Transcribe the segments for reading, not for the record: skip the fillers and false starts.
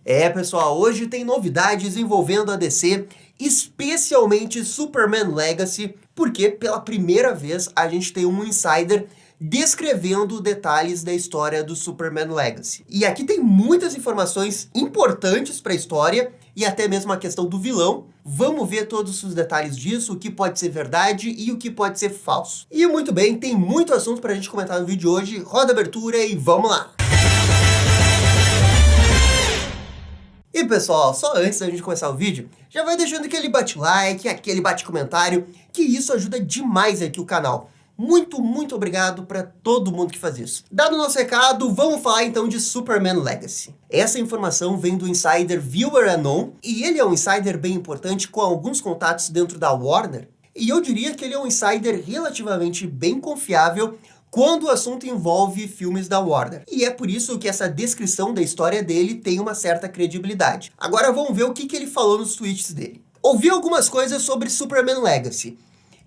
É, pessoal, hoje tem novidades envolvendo a DC, especialmente Superman Legacy, porque pela primeira vez a gente tem um insider descrevendo detalhes da história do Superman Legacy. E aqui tem muitas informações importantes para a história e até mesmo a questão do vilão. Vamos ver todos os detalhes disso, o que pode ser verdade e o que pode ser falso. E muito bem, tem muito assunto para a gente comentar no vídeo de hoje. Roda a abertura e vamos lá! E pessoal, só antes da gente começar o vídeo, já vai deixando aquele bate-like, aquele bate-comentário, que isso ajuda demais aqui o canal. Muito obrigado para todo mundo que faz isso. Dado o nosso recado, vamos falar então de Superman Legacy. Essa informação vem do insider Viewer Unknown, e ele é um insider bem importante com alguns contatos dentro da Warner, e eu diria que ele é um insider relativamente bem confiável quando o assunto envolve filmes da Warner. E é por isso que essa descrição da história dele tem uma certa credibilidade. Agora vamos ver o que ele falou nos tweets dele. Ouvi algumas coisas sobre Superman Legacy.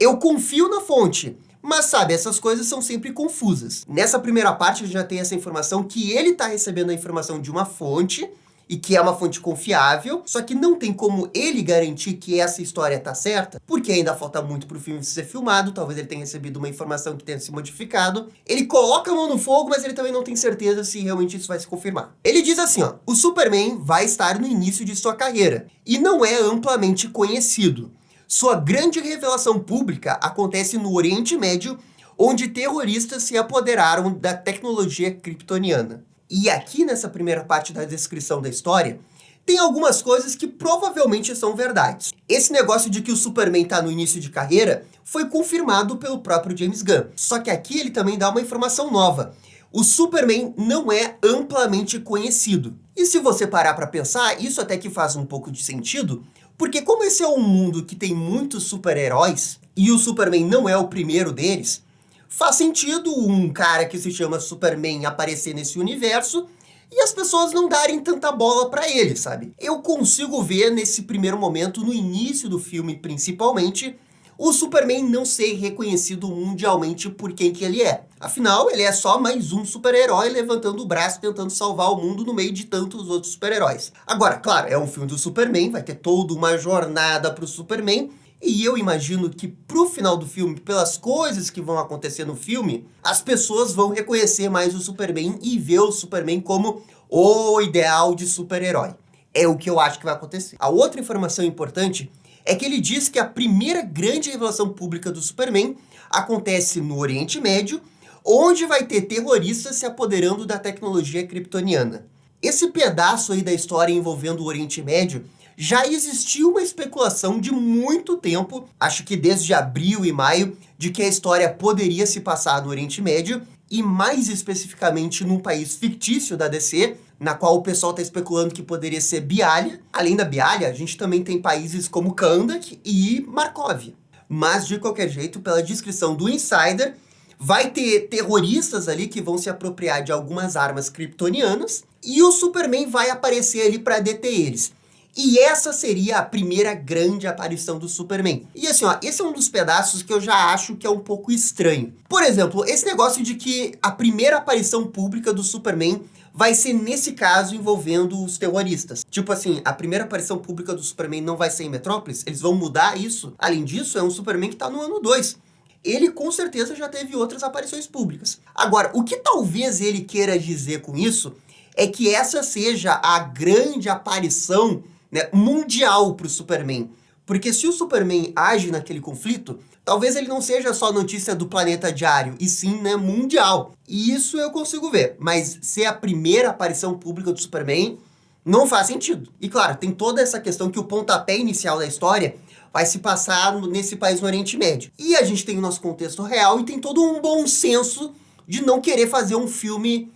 Eu confio na fonte, mas sabe, essas coisas são sempre confusas. Nessa primeira parte já tem essa informação que ele está recebendo a informação de uma fonte, e que é uma fonte confiável, só que não tem como ele garantir que essa história está certa, porque ainda falta muito para o filme ser filmado, talvez ele tenha recebido uma informação que tenha se modificado. Ele coloca a mão no fogo, mas ele também não tem certeza se realmente isso vai se confirmar. Ele diz assim, ó, o Superman vai estar no início de sua carreira, e não é amplamente conhecido. Sua grande revelação pública acontece no Oriente Médio, onde terroristas se apoderaram da tecnologia kryptoniana. E aqui nessa primeira parte da descrição da história, tem algumas coisas que provavelmente são verdades. Esse negócio de que o Superman está no início de carreira foi confirmado pelo próprio James Gunn. Só que aqui ele também dá uma informação nova. O Superman não é amplamente conhecido. E se você parar para pensar, isso até que faz um pouco de sentido, porque como esse é um mundo que tem muitos super-heróis, e o Superman não é o primeiro deles, faz sentido um cara que se chama Superman aparecer nesse universo e as pessoas não darem tanta bola pra ele, sabe? Eu consigo ver nesse primeiro momento, no início do filme principalmente, o Superman não ser reconhecido mundialmente por quem que ele é. Afinal, ele é só mais um super-herói levantando o braço tentando salvar o mundo no meio de tantos outros super-heróis. Agora, claro, é um filme do Superman, vai ter toda uma jornada pro Superman, e eu imagino que pro final do filme, pelas coisas que vão acontecer no filme, as pessoas vão reconhecer mais o Superman e ver o Superman como o ideal de super-herói. É o que eu acho que vai acontecer. A outra informação importante é que ele diz que a primeira grande revelação pública do Superman acontece no Oriente Médio, onde vai ter terroristas se apoderando da tecnologia kryptoniana. Esse pedaço aí da história envolvendo o Oriente Médio já existiu uma especulação de muito tempo, acho que desde abril e maio, de que a história poderia se passar no Oriente Médio, e mais especificamente num país fictício da DC, na qual o pessoal está especulando que poderia ser Bialya. Além da Bialya, a gente também tem países como Kahndaq e Markovia. Mas, de qualquer jeito, pela descrição do Insider, vai ter terroristas ali que vão se apropriar de algumas armas kryptonianas, e o Superman vai aparecer ali para deter eles. E essa seria a primeira grande aparição do Superman. E assim, ó, esse é um dos pedaços que eu já acho que é um pouco estranho. Por exemplo, esse negócio de que a primeira aparição pública do Superman vai ser, nesse caso, envolvendo os terroristas. Tipo assim, a primeira aparição pública do Superman não vai ser em Metrópolis? Eles vão mudar isso? Além disso, é um Superman que tá no ano 2. Ele com certeza já teve outras aparições públicas. Agora, o que talvez ele queira dizer com isso é que essa seja a grande aparição, né, mundial para o Superman. Porque se o Superman age naquele conflito, talvez ele não seja só notícia do planeta diário, e sim, né, mundial. E isso eu consigo ver. Mas ser a primeira aparição pública do Superman não faz sentido. E claro, tem toda essa questão que o pontapé inicial da história vai se passar nesse país no Oriente Médio. E a gente tem o nosso contexto real e tem todo um bom senso de não querer fazer um filme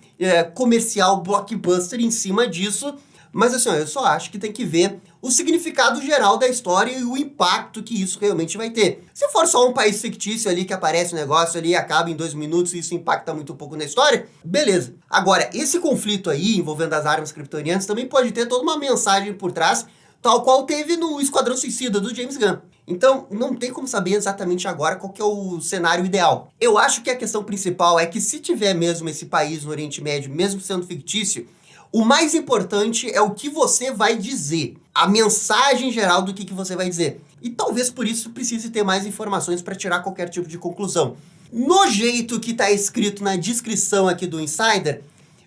comercial blockbuster em cima disso. Mas assim, eu só acho que tem que ver o significado geral da história e o impacto que isso realmente vai ter. Se for só um país fictício ali que aparece um negócio ali e acaba em 2 minutos e isso impacta muito pouco na história, beleza. Agora, esse conflito aí envolvendo as armas kryptonianas também pode ter toda uma mensagem por trás, tal qual teve no Esquadrão Suicida do James Gunn. Então, não tem como saber exatamente agora qual que é o cenário ideal. Eu acho que a questão principal é que se tiver mesmo esse país no Oriente Médio, mesmo sendo fictício, O mais importante é o que você vai dizer, a mensagem geral do que você vai dizer. E talvez por isso precise ter mais informações para tirar qualquer tipo de conclusão. No jeito que está escrito na descrição aqui do Insider,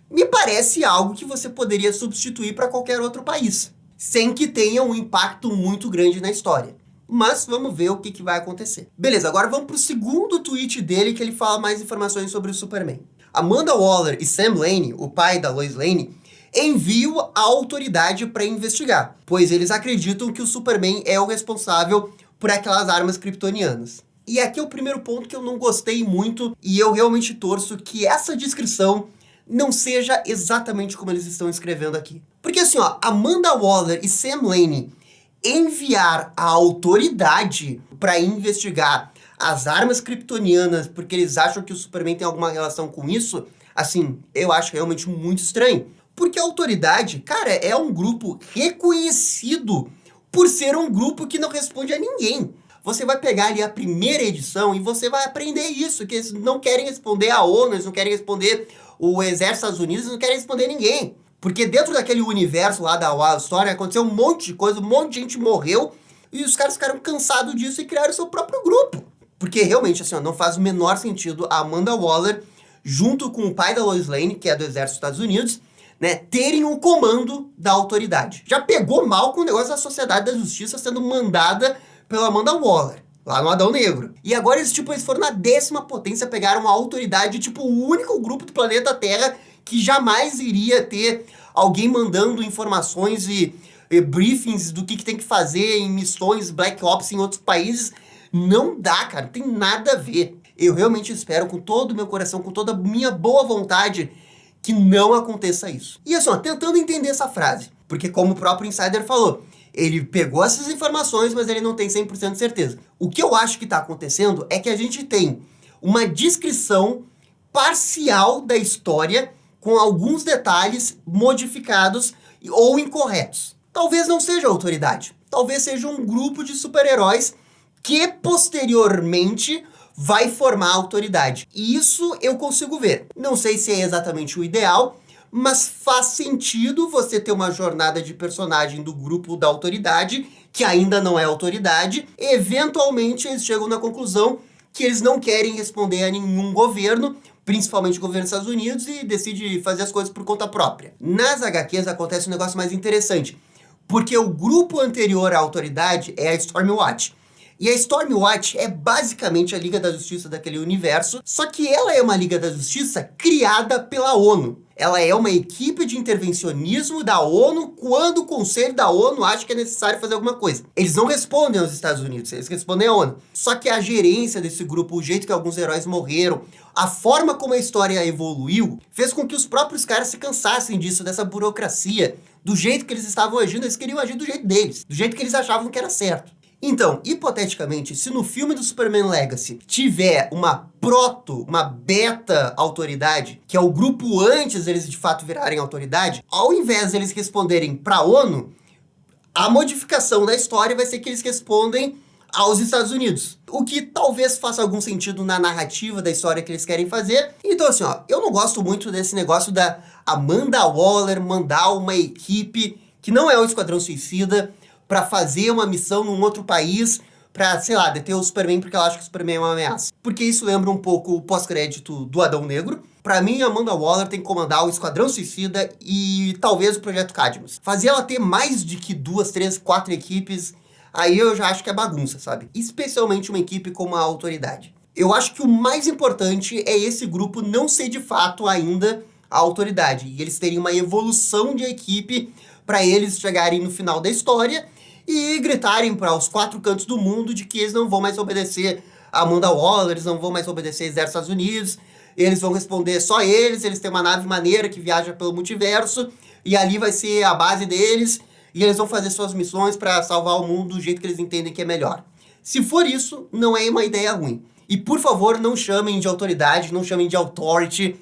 me parece algo que você poderia substituir para qualquer outro país, sem que tenha um impacto muito grande na história. Mas vamos ver o que vai acontecer. Beleza, agora vamos para o segundo tweet dele, que ele fala mais informações sobre o Superman. Amanda Waller e Sam Lane, o pai da Lois Lane, enviam a autoridade para investigar, pois eles acreditam que o Superman é o responsável por aquelas armas kryptonianas. E aqui é o primeiro ponto que eu não gostei muito, e eu realmente torço que essa descrição não seja exatamente como eles estão escrevendo aqui. Porque assim, ó, Amanda Waller e Sam Lane enviar a autoridade para investigar as armas kryptonianas porque eles acham que o Superman tem alguma relação com isso, assim, eu acho realmente muito estranho. Porque a autoridade, cara, é um grupo reconhecido por ser um grupo que não responde a ninguém. Você vai pegar ali a primeira edição e você vai aprender isso, que eles não querem responder a ONU, eles não querem responder o Exército dos Estados Unidos, eles não querem responder ninguém. Porque dentro daquele universo lá da Wild Story aconteceu um monte de coisa, um monte de gente morreu e os caras ficaram cansados disso e criaram seu próprio grupo. Porque realmente, assim, ó, não faz o menor sentido a Amanda Waller, junto com o pai da Lois Lane, que é do Exército dos Estados Unidos, né, terem o comando da autoridade. Já pegou mal com o negócio da Sociedade da Justiça sendo mandada pela Amanda Waller, lá no Adão Negro. E agora eles foram na 10ª potência, pegaram a autoridade, o único grupo do planeta Terra que jamais iria ter alguém mandando informações e briefings do que tem que fazer em missões Black Ops em outros países. Não dá, cara, não tem nada a ver. Eu realmente espero com todo o meu coração, com toda a minha boa vontade, que não aconteça isso. E assim, ó, tentando entender essa frase, porque como o próprio Insider falou, ele pegou essas informações, mas ele não tem 100% de certeza. O que eu acho que está acontecendo é que a gente tem uma descrição parcial da história com alguns detalhes modificados ou incorretos. Talvez não seja autoridade, talvez seja um grupo de super-heróis que posteriormente vai formar a autoridade. E isso eu consigo ver. Não sei se é exatamente o ideal, mas faz sentido você ter uma jornada de personagem do grupo da autoridade, que ainda não é autoridade. Eventualmente eles chegam na conclusão que eles não querem responder a nenhum governo, principalmente o governo dos Estados Unidos, e decide fazer as coisas por conta própria. Nas HQs acontece um negócio mais interessante, porque o grupo anterior à autoridade é a Stormwatch. E a Stormwatch é basicamente a Liga da Justiça daquele universo, só que ela é uma Liga da Justiça criada pela ONU. Ela é uma equipe de intervencionismo da ONU quando o Conselho da ONU acha que é necessário fazer alguma coisa. Eles não respondem aos Estados Unidos, eles respondem à ONU. Só que a gerência desse grupo, o jeito que alguns heróis morreram, a forma como a história evoluiu, fez com que os próprios caras se cansassem disso, dessa burocracia. Do jeito que eles estavam agindo, eles queriam agir do jeito deles, do jeito que eles achavam que era certo. Então, hipoteticamente, se no filme do Superman Legacy tiver uma beta autoridade, que é o grupo antes deles de fato virarem autoridade, ao invés deles responderem para a ONU, a modificação da história vai ser que eles respondem aos Estados Unidos. O que talvez faça algum sentido na narrativa da história que eles querem fazer. Então assim, ó, eu não gosto muito desse negócio da Amanda Waller mandar uma equipe que não é o Esquadrão Suicida para fazer uma missão num outro país, pra, sei lá, deter o Superman porque ela acha que o Superman é uma ameaça. Porque isso lembra um pouco o pós-crédito do Adão Negro. Pra mim, a Amanda Waller tem que comandar o Esquadrão Suicida e talvez o Projeto Cadmus. Fazer ela ter mais de que 2, 3, 4 equipes, aí eu já acho que é bagunça, sabe? Especialmente uma equipe como a Autoridade. Eu acho que o mais importante é esse grupo não ser de fato ainda a Autoridade. E eles terem uma evolução de equipe para eles chegarem no final da história e gritarem para os 4 cantos do mundo de que eles não vão mais obedecer a Amanda Waller, eles não vão mais obedecer ao Exército dos Estados Unidos, eles vão responder só eles têm uma nave maneira que viaja pelo multiverso, e ali vai ser a base deles, e eles vão fazer suas missões para salvar o mundo do jeito que eles entendem que é melhor. Se for isso, não é uma ideia ruim. E por favor, não chamem de autoridade, não chamem de authority,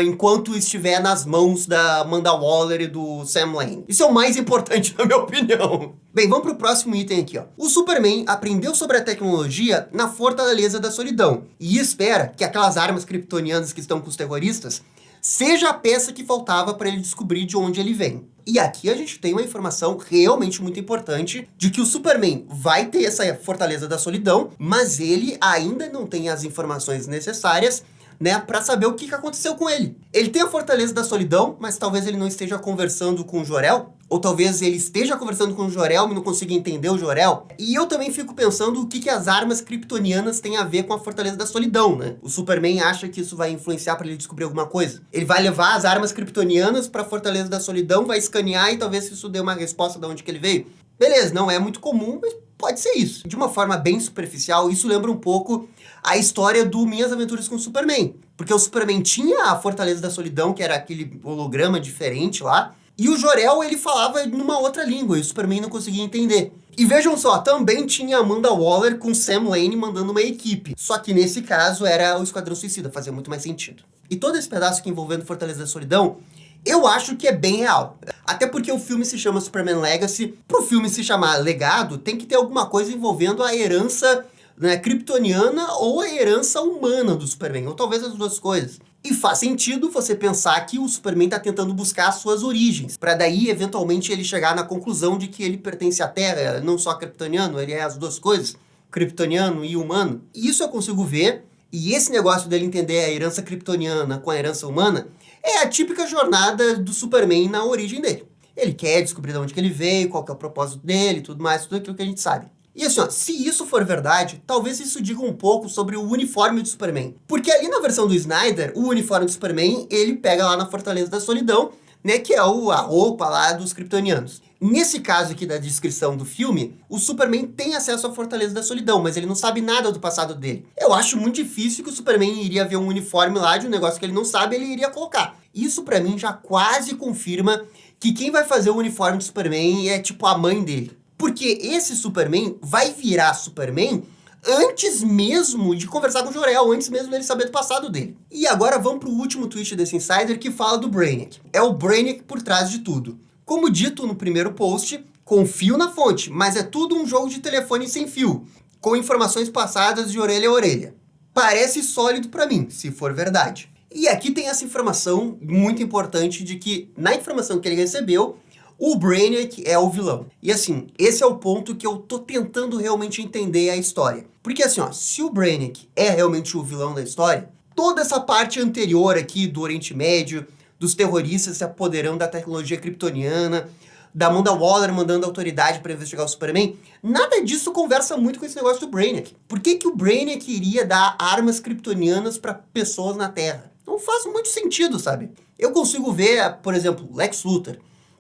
enquanto estiver nas mãos da Amanda Waller e do Sam Lane. Isso é o mais importante, na minha opinião. Bem, vamos pro próximo item aqui, ó. O Superman aprendeu sobre a tecnologia na Fortaleza da Solidão e espera que aquelas armas kryptonianas que estão com os terroristas seja a peça que faltava para ele descobrir de onde ele vem. E aqui a gente tem uma informação realmente muito importante de que o Superman vai ter essa fortaleza da solidão, mas ele ainda não tem as informações necessárias, né, para saber o que aconteceu com ele. Ele tem a fortaleza da solidão, mas talvez ele não esteja conversando com o Jor-El, ou talvez ele esteja conversando com o Jor-El e não consiga entender o Jor-El. E eu também fico pensando o que as armas kryptonianas têm a ver com a fortaleza da solidão, né? O Superman acha que isso vai influenciar para ele descobrir alguma coisa. Ele vai levar as armas kryptonianas para a fortaleza da solidão, vai escanear e talvez isso dê uma resposta de onde que ele veio. Beleza, não é muito comum, mas pode ser isso. De uma forma bem superficial, isso lembra um pouco a história do Minhas Aventuras com o Superman. Porque o Superman tinha a fortaleza da solidão, que era aquele holograma diferente lá, e o Jor-El, ele falava numa outra língua, e o Superman não conseguia entender. E vejam só, também tinha Amanda Waller com Sam Lane mandando uma equipe. Só que nesse caso era o Esquadrão Suicida, fazia muito mais sentido. E todo esse pedaço aqui envolvendo Fortaleza da Solidão, eu acho que é bem real. Até porque o filme se chama Superman Legacy. Pro filme se chamar Legado, tem que ter alguma coisa envolvendo a herança, né, kryptoniana ou a herança humana do Superman, ou talvez as duas coisas. E faz sentido você pensar que o Superman está tentando buscar as suas origens, para daí, eventualmente, ele chegar na conclusão de que ele pertence à Terra, não só kryptoniano, ele é as duas coisas, kryptoniano e humano. E isso eu consigo ver, e esse negócio dele entender a herança kryptoniana com a herança humana é a típica jornada do Superman na origem dele. Ele quer descobrir de onde que ele veio, qual que é o propósito dele, tudo mais, tudo aquilo que a gente sabe. E assim, ó, se isso for verdade, talvez isso diga um pouco sobre o uniforme do Superman. Porque ali na versão do Snyder, o uniforme do Superman, ele pega lá na Fortaleza da Solidão, né, que é a roupa lá dos kryptonianos. Nesse caso aqui da descrição do filme, o Superman tem acesso à Fortaleza da Solidão, mas ele não sabe nada do passado dele. Eu acho muito difícil que o Superman iria ver um uniforme lá de um negócio que ele não sabe, ele iria colocar. Isso pra mim já quase confirma que quem vai fazer o uniforme do Superman é tipo a mãe dele. Porque esse Superman vai virar Superman antes mesmo de conversar com o Jor-El, antes mesmo dele saber do passado dele. E agora vamos pro último tweet desse Insider que fala do Brainiac. É o Brainiac por trás de tudo. Como dito no primeiro post, confio na fonte, mas é tudo um jogo de telefone sem fio, com informações passadas de orelha a orelha. Parece sólido pra mim, se for verdade. E aqui tem essa informação muito importante de que, na informação que ele recebeu, o Brainiac é o vilão. E assim, esse é o ponto que eu tô tentando realmente entender a história. Porque assim, ó, se o Brainiac é realmente o vilão da história, toda essa parte anterior aqui do Oriente Médio, dos terroristas se apoderando da tecnologia kryptoniana, da Amanda Waller mandando a autoridade para investigar o Superman, nada disso conversa muito com esse negócio do Brainiac. Por que que o Brainiac iria dar armas kryptonianas para pessoas na Terra? Não faz muito sentido, sabe? Eu consigo ver, por exemplo, Lex Luthor.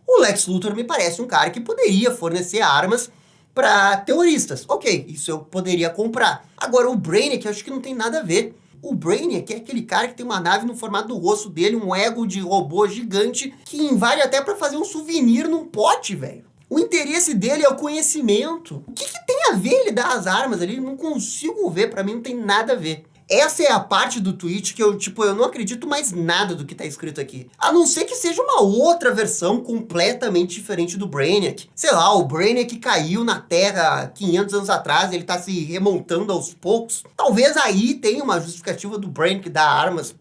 O Lex Luthor me parece um cara que poderia fornecer armas para terroristas. Ok, isso eu poderia comprar. Agora, o Brainiac, eu acho que não tem nada a ver. O Brainiac é aquele cara que tem uma nave no formato do rosto dele, um ego de robô gigante, que invade até para fazer um souvenir num pote, velho. O interesse dele é o conhecimento. O que tem a ver ele dar as armas ali? Não consigo ver, para mim não tem nada a ver. Essa é a parte do tweet que eu não acredito mais nada do que tá escrito aqui. A não ser que seja uma outra versão completamente diferente do Brainiac. Sei lá, o Brainiac caiu na Terra 500 anos atrás, ele tá se remontando aos poucos. Talvez aí tenha uma justificativa do Brainiac dar armas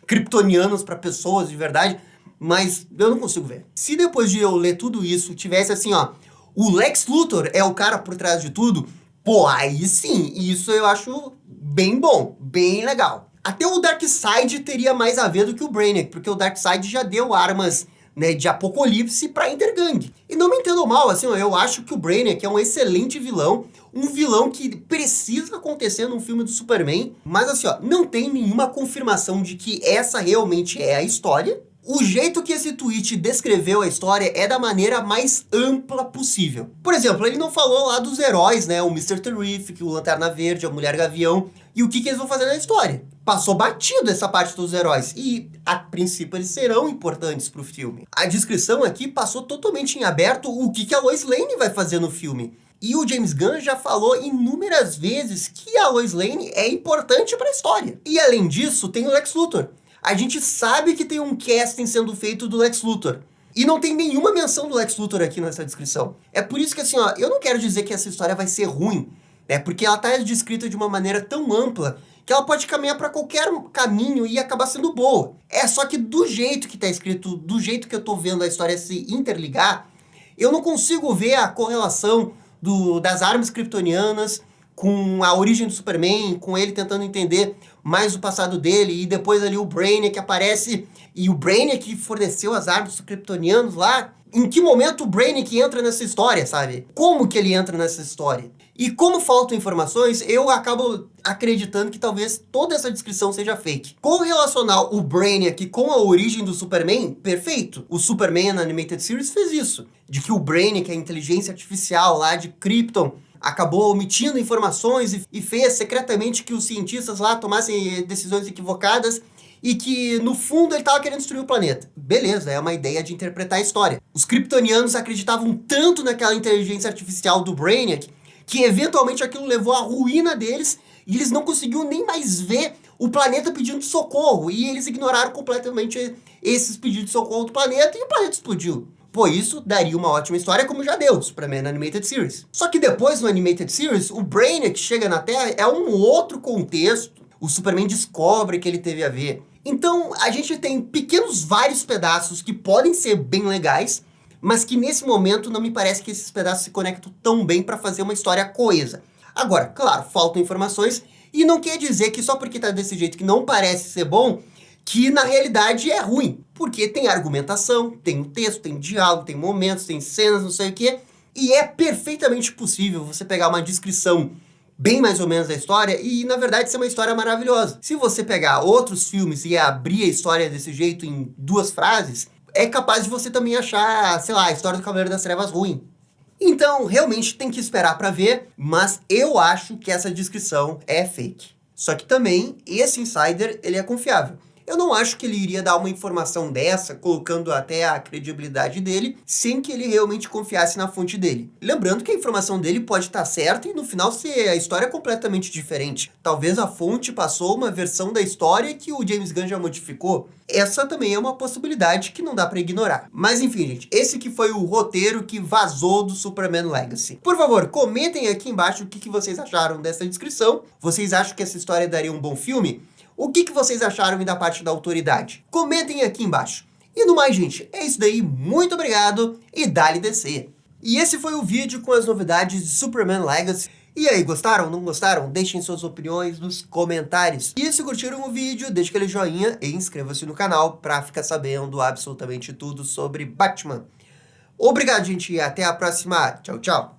kryptonianas para pessoas de verdade, mas eu não consigo ver. Se depois de eu ler tudo isso tivesse assim, ó, o Lex Luthor é o cara por trás de tudo, pô, aí sim, isso eu acho bem bom, bem legal. Até o Darkseid teria mais a ver do que o Brainiac, porque o Darkseid já deu armas, né, de apocalipse pra Intergang. E não me entendam mal, assim, eu acho que o Brainiac é um excelente vilão, um vilão que precisa acontecer num filme do Superman, mas assim, ó, não tem nenhuma confirmação de que essa realmente é a história. O jeito que esse tweet descreveu a história é da maneira mais ampla possível. Por exemplo, ele não falou lá dos heróis, né? O Mr. Terrific, o Lanterna Verde, a Mulher Gavião e o que eles vão fazer na história. Passou batido essa parte dos heróis e, a princípio, eles serão importantes pro filme. A descrição aqui passou totalmente em aberto o que a Lois Lane vai fazer no filme. E o James Gunn já falou inúmeras vezes que a Lois Lane é importante para a história. E além disso, tem o Lex Luthor. A gente sabe que tem um casting sendo feito do Lex Luthor. E não tem nenhuma menção do Lex Luthor aqui nessa descrição. É por isso que assim, ó, eu não quero dizer que essa história vai ser ruim, né? Porque ela tá descrita de uma maneira tão ampla que ela pode caminhar para qualquer caminho e acabar sendo boa. É só que do jeito que tá escrito, do jeito que eu tô vendo a história se interligar, eu não consigo ver a correlação das armas kryptonianas com a origem do Superman, com ele tentando entender mais o passado dele, e depois ali o Brainiac aparece, e o Brainiac forneceu as armas dos kryptonianos lá. Em que momento o Brainiac entra nessa história, sabe? Como que ele entra nessa história? E como faltam informações, eu acabo acreditando que talvez toda essa descrição seja fake. Correlacionar o Brainiac com a origem do Superman, perfeito. O Superman na Animated Series fez isso. De que o Brainiac, a inteligência artificial lá de Krypton, acabou omitindo informações e fez secretamente que os cientistas lá tomassem decisões equivocadas e que, no fundo, ele estava querendo destruir o planeta. Beleza, é uma ideia de interpretar a história. Os kryptonianos acreditavam tanto naquela inteligência artificial do Brainiac que, eventualmente, aquilo levou à ruína deles e eles não conseguiam nem mais ver o planeta pedindo socorro. E eles ignoraram completamente esses pedidos de socorro do planeta e o planeta explodiu. Pô, isso daria uma ótima história, como já deu, Superman na Animated Series. Só que depois, no Animated Series, o Brainiac chega na Terra, é um outro contexto. O Superman descobre que ele teve a ver. Então, a gente tem vários pedaços que podem ser bem legais, mas que nesse momento não me parece que esses pedaços se conectam tão bem para fazer uma história coesa. Agora, claro, faltam informações, e não quer dizer que só porque tá desse jeito que não parece ser bom, que na realidade é ruim. Porque tem argumentação, tem texto, tem diálogo, tem momentos, tem cenas, não sei o quê, e é perfeitamente possível você pegar uma descrição bem mais ou menos da história e, na verdade, ser uma história maravilhosa. Se você pegar outros filmes e abrir a história desse jeito em 2 frases, é capaz de você também achar, sei lá, a história do Cavaleiro das Trevas ruim. Então, realmente tem que esperar pra ver, mas eu acho que essa descrição é fake. Só que também, esse insider, ele é confiável. Eu não acho que ele iria dar uma informação dessa, colocando até a credibilidade dele, sem que ele realmente confiasse na fonte dele. Lembrando que a informação dele pode estar certa e no final ser a história completamente diferente. Talvez a fonte passou uma versão da história que o James Gunn já modificou. Essa também é uma possibilidade que não dá pra ignorar. Mas enfim, gente, esse que foi o roteiro que vazou do Superman Legacy. Por favor, comentem aqui embaixo o que vocês acharam dessa descrição. Vocês acham que essa história daria um bom filme? O que vocês acharam da parte da autoridade? Comentem aqui embaixo. E no mais, gente, é isso daí. Muito obrigado e dale DC. E esse foi o vídeo com as novidades de Superman Legacy. E aí, gostaram? Não gostaram? Deixem suas opiniões nos comentários. E se curtiram o vídeo, deixe aquele joinha e inscreva-se no canal para ficar sabendo absolutamente tudo sobre Batman. Obrigado, gente, e até a próxima. Tchau, tchau.